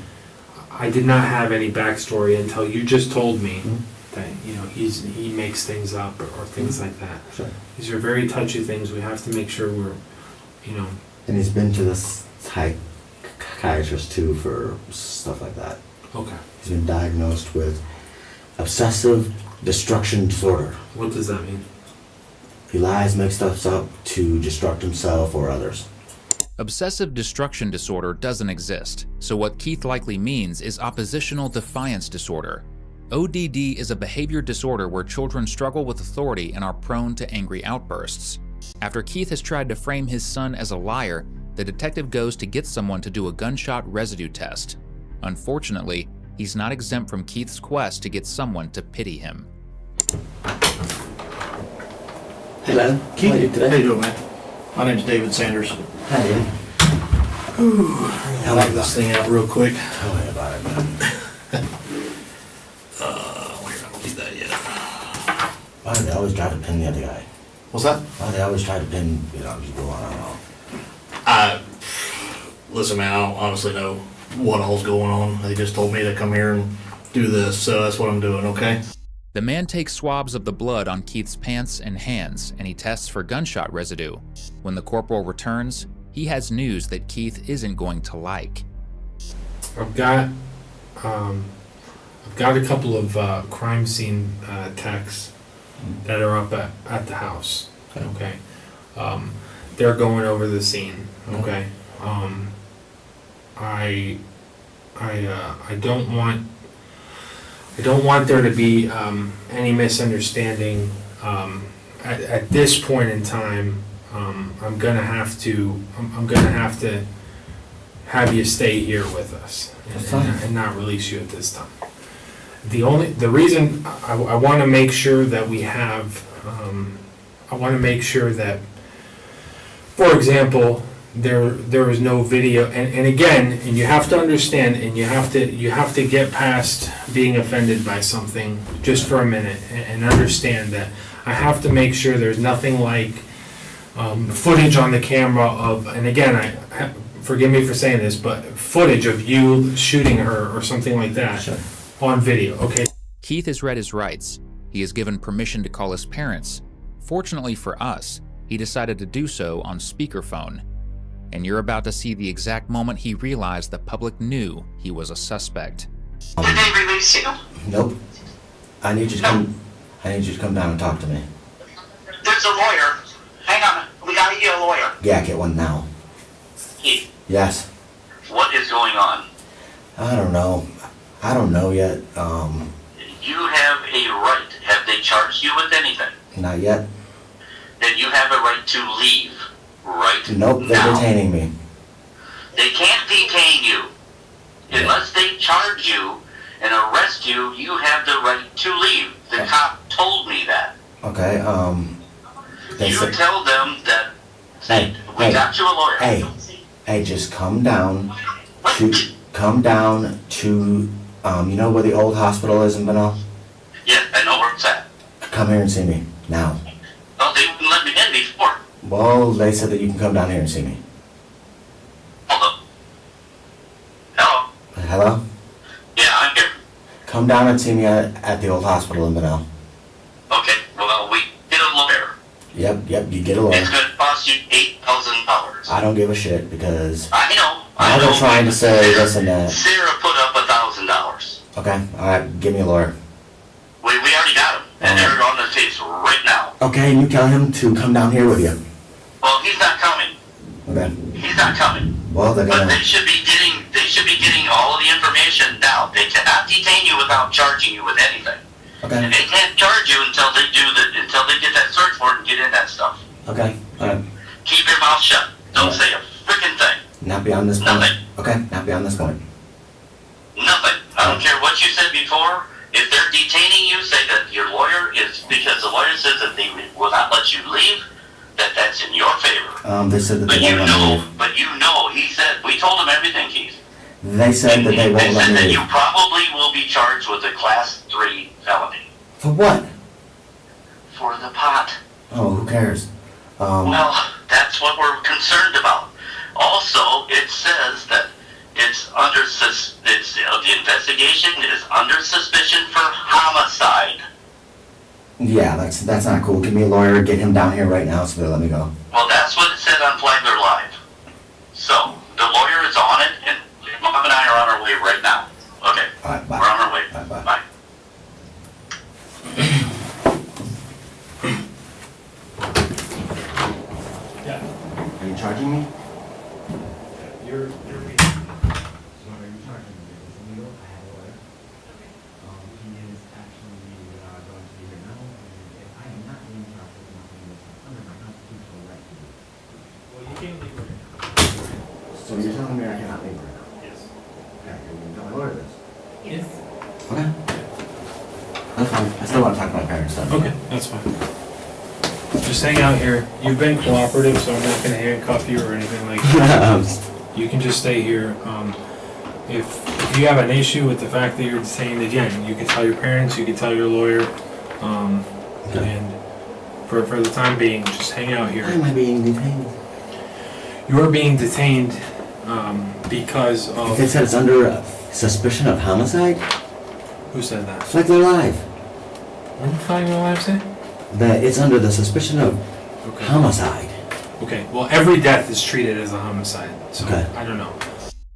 I did not have any backstory until you just told me Mhm. that, you know, he makes things up or things like that. Sure. These are very touchy things. We have to make sure we're, you know, And he's been to this psychiatrist too for stuff like that. okay. He's been diagnosed with obsessive destruction disorder. What does that mean? He lies, makes stuff up to destruct himself or others. Obsessive destruction disorder doesn't exist, so what Keith likely means is oppositional defiance disorder. ODD is a behavior disorder where children struggle with authority and are prone to angry outbursts. After Keith has tried to frame his son as a liar, the detective goes to get someone to do a gunshot residue test. Unfortunately, he's not exempt from Keith's quest to get someone to pity him. Hey, Len. Keith, How are you how today? you doing, man? My name's David Sanders. Hi, Ian. I'll knock this thing out real quick. Tell me about it, man. We're not gonna do that yet. Why do they always try to pin the other guy? What's that? Why do they always try to pin, you know, people on? I don't know. Listen, man, I don't honestly know what all's going on. They just told me to come here and do this, so that's what I'm doing, okay? The man takes swabs of the blood on Keith's pants and hands, and he tests for gunshot residue. When the corporal returns, he has news that Keith isn't going to like. I've got a couple of crime scene techs that are up at the house. Okay. They're going over the scene. Okay. I don't want there to be any misunderstanding. At this point in time, I'm gonna have to have you stay here with us and not release you at this time. The reason I want to make sure that we have, I want to make sure that, for example, there is no video, and again, and you have to understand, and you have to get past being offended by something just for a minute and understand that I have to make sure there's nothing like footage on the camera of, and again, forgive me for saying this, but footage of you shooting her or something like that Sure. on video, okay? Keith has read his rights. He is given permission to call his parents. Fortunately for us, he decided to do so on speakerphone. And you're about to see the exact moment he realized the public knew he was a suspect. Did they release you? Nope. I need you to come down and talk to me. There's a lawyer. Hang on. We gotta get a lawyer. Yeah, get one now. Keith, Yes. what is going on? I don't know. I don't know yet. You have a right. Have they charged you with anything? Not yet. Then you have a right to leave right Nope, they're now. detaining me. They can't detain you. Unless they charge you and arrest you, you have the right to leave. The cop told me that. Okay, they You said, tell them that Hey, we hey, got you a lawyer. hey, just come down to, you know where the old hospital is in Benel? Yeah, I know where it's at. Come here and see me, now. Oh, they wouldn't let me in before. Well, they said that you can come down here and see me. Hold up. Hello? Hello? Yeah, I'm here. Come down and see me at the old hospital in Benel. Okay, well, we get a lawyer. Yep, you get a lawyer. It's going to cost you $8,000. I don't give a shit because I know. now they're trying to say this and that. Sarah put up $1,000. Okay, alright, give me a lawyer. We already got him, and they're on the case right now. Okay, and you tell him to come down here with you. Well, he's not coming. Okay. He's not coming. Well, they're But gonna. they should be getting all of the information now. They cannot detain you without charging you with anything. Okay. And they can't charge you until they get that search warrant and get in that stuff. Okay. Alright. Keep your mouth shut. Don't Yeah. say a freaking thing. Not beyond this point. Nothing. Okay. Not beyond this point. Nothing. I don't care what you said before. If they're detaining you, say that your lawyer is, because the lawyer says that they will not let you leave, that's in your favor. They said that But they you won't let me know, leave. he said, we told him everything, Keith. They said that they won't let said me that leave. you probably will be charged with a class 3 felony For what? for the pot. Oh, who cares? Well, that's what we're concerned about. Also, it says that the investigation is under suspicion for homicide. Yeah, that's not cool. Give me a lawyer. Get him down here right now so they'll let me go. Well, that's what it said on Flagler Live. So, the lawyer is on it, and Mom and I are on our way right now. Okay, Alright, bye. we're on our way. Bye. Bye. Are you charging me? You're So you're telling me I cannot leave right now? Yes. Okay, you can tell my lawyer this. Yes. Okay. That's fine. I still want to talk to my parents though. Okay, that's fine. Just hang out here. You've been cooperative, so I'm not gonna handcuff you or anything like that. You can just stay here. If you have an issue with the fact that you're detained, again, you can tell your parents, you can tell your lawyer. Okay. And for the time being, just hang out Why here. am I being detained? You are being detained because of... They said it's under suspicion of homicide? Who said that? Flagler Live. What did Flagler Live say? That it's under the suspicion of Okay. homicide. Okay, well, every death is treated as a homicide, so Okay. I don't know.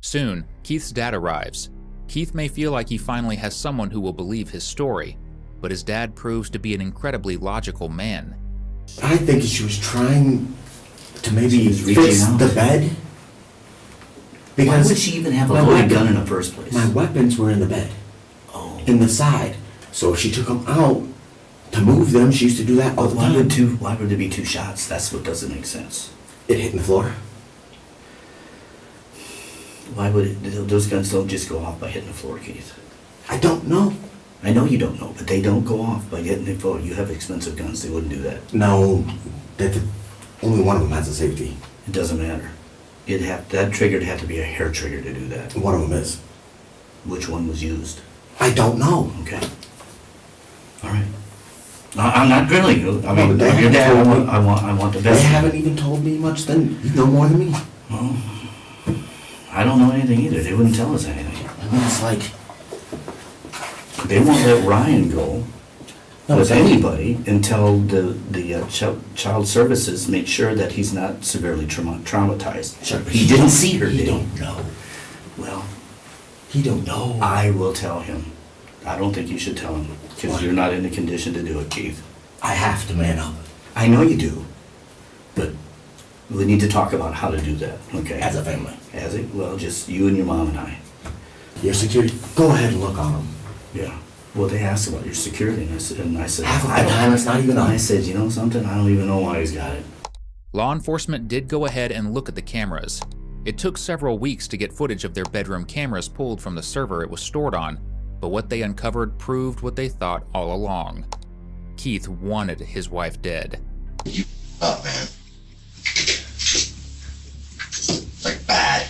Soon, Keith's dad arrives. Keith may feel like he finally has someone who will believe his story, but his dad proves to be an incredibly logical man. I think she was trying to maybe She was reaching fix out. the bed. Why Because would she even have a my loaded weapon- gun in the first place? my weapons were in the bed, Oh. in the side. So if she took them out to move them, she used to do that all But the why time. why would there be two shots? That's what doesn't make sense. It hit the floor. Why would those guns don't just go off by hitting the floor, Keith? I don't know. I know you don't know, but they don't go off by hitting the floor. You have expensive guns, they wouldn't do that. No, only one of them has a safety. It doesn't matter. That trigger'd have to be a hair trigger to do that. One of them is. Which one was used? I don't know. Okay. All right. I'm not grilling you. I No, mean, but they I'm your haven't dad. told me. I want the They best. haven't even told me much. Then you know more than me. Well, anything either. They wouldn't tell us anything. I mean, it's like, They won't let Ryan go no, with it's like, anybody until the child services make sure that he's not severely traumatized. sure, but He didn't see her, He did he? don't know. Well, He don't know. I will tell him. I don't think you should tell him, because you're not in the condition to do it, Keith. I have to man up I know you do, but we need to talk about how to do that, okay? as a family. As it, well, just you and your mom and I. Your security, go ahead and look on them. Yeah. Well, they asked about your security, and I said, Half of the time, it's not even I on. said, you know something? I don't even know why he's got it. Law enforcement did go ahead and look at the cameras. It took several weeks to get footage of their bedroom cameras pulled from the server it was stored on, but what they uncovered proved what they thought all along. Keith wanted his wife dead. You up, man. Like bad.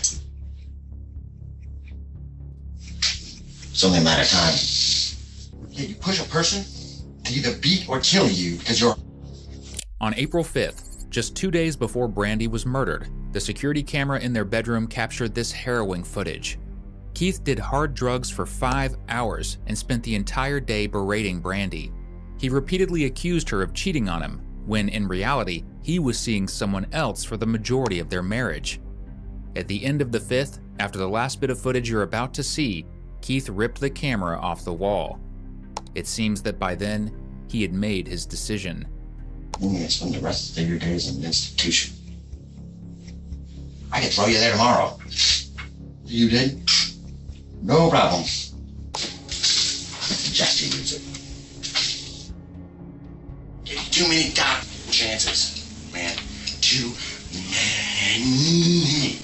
It's only a matter of time. Yeah, you push a person to either beat or kill you because you're... On April 5th, just 2 days before Brandy was murdered, the security camera in their bedroom captured this harrowing footage. Keith did hard drugs for 5 hours and spent the entire day berating Brandy. He repeatedly accused her of cheating on him, when in reality, he was seeing someone else for the majority of their marriage. At the end of the 5th, after the last bit of footage you're about to see, Keith ripped the camera off the wall. It seems that by then, he had made his decision. You're going to spend the rest of your days in an institution. I could throw you there tomorrow. You did? No problem. I suggest you use it. Give you too many chances, man. Too many.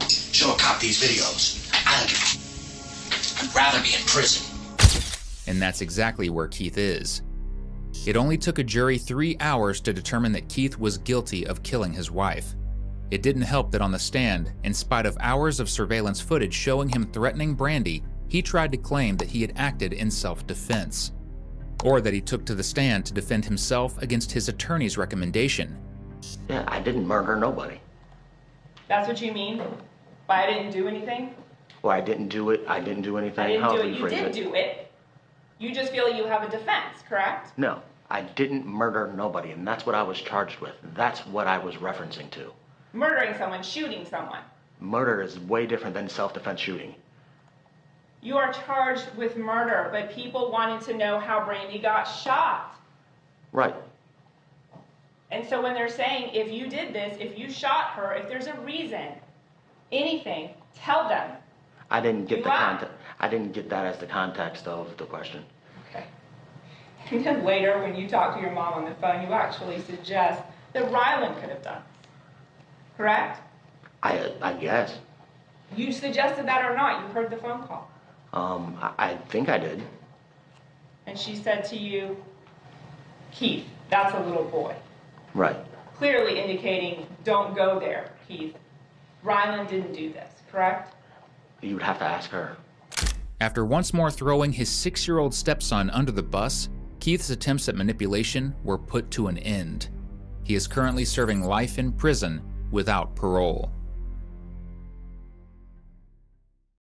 Show a cop these videos. I don't give a... I'd rather be in prison. And that's exactly where Keith is. It only took a jury 3 hours to determine that Keith was guilty of killing his wife. It didn't help that on the stand, in spite of hours of surveillance footage showing him threatening Brandy, he tried to claim that he had acted in self-defense, or that he took to the stand to defend himself against his attorney's recommendation. Yeah, I didn't murder nobody. That's what you mean? By I didn't do anything? Well, I didn't do it. I didn't do anything. I didn't How do do it. You did do it. You just feel like you have a defense, correct? No, I didn't murder nobody, and that's what I was charged with. That's what I was referencing to. Murdering someone, shooting someone. Murder is way different than self-defense shooting. You are charged with murder, but people wanted to know how Brandy got shot. Right. And so when they're saying, if you did this, if you shot her, if there's a reason, anything, tell them. I didn't get You the lied. context. I didn't get that as the context of the question. Okay. And then later, when you talk to your mom on the phone, you actually suggest that Ryland could have done this. Correct? I guess. You suggested that or not? You heard the phone call. I think I did. And she said to you, Keith, that's a little boy. Right. Clearly indicating, don't go there, Keith. Ryland didn't do this, correct? You would have to ask her. After once more throwing his 6-year-old stepson under the bus, Keith's attempts at manipulation were put to an end. He is currently serving life in prison without parole.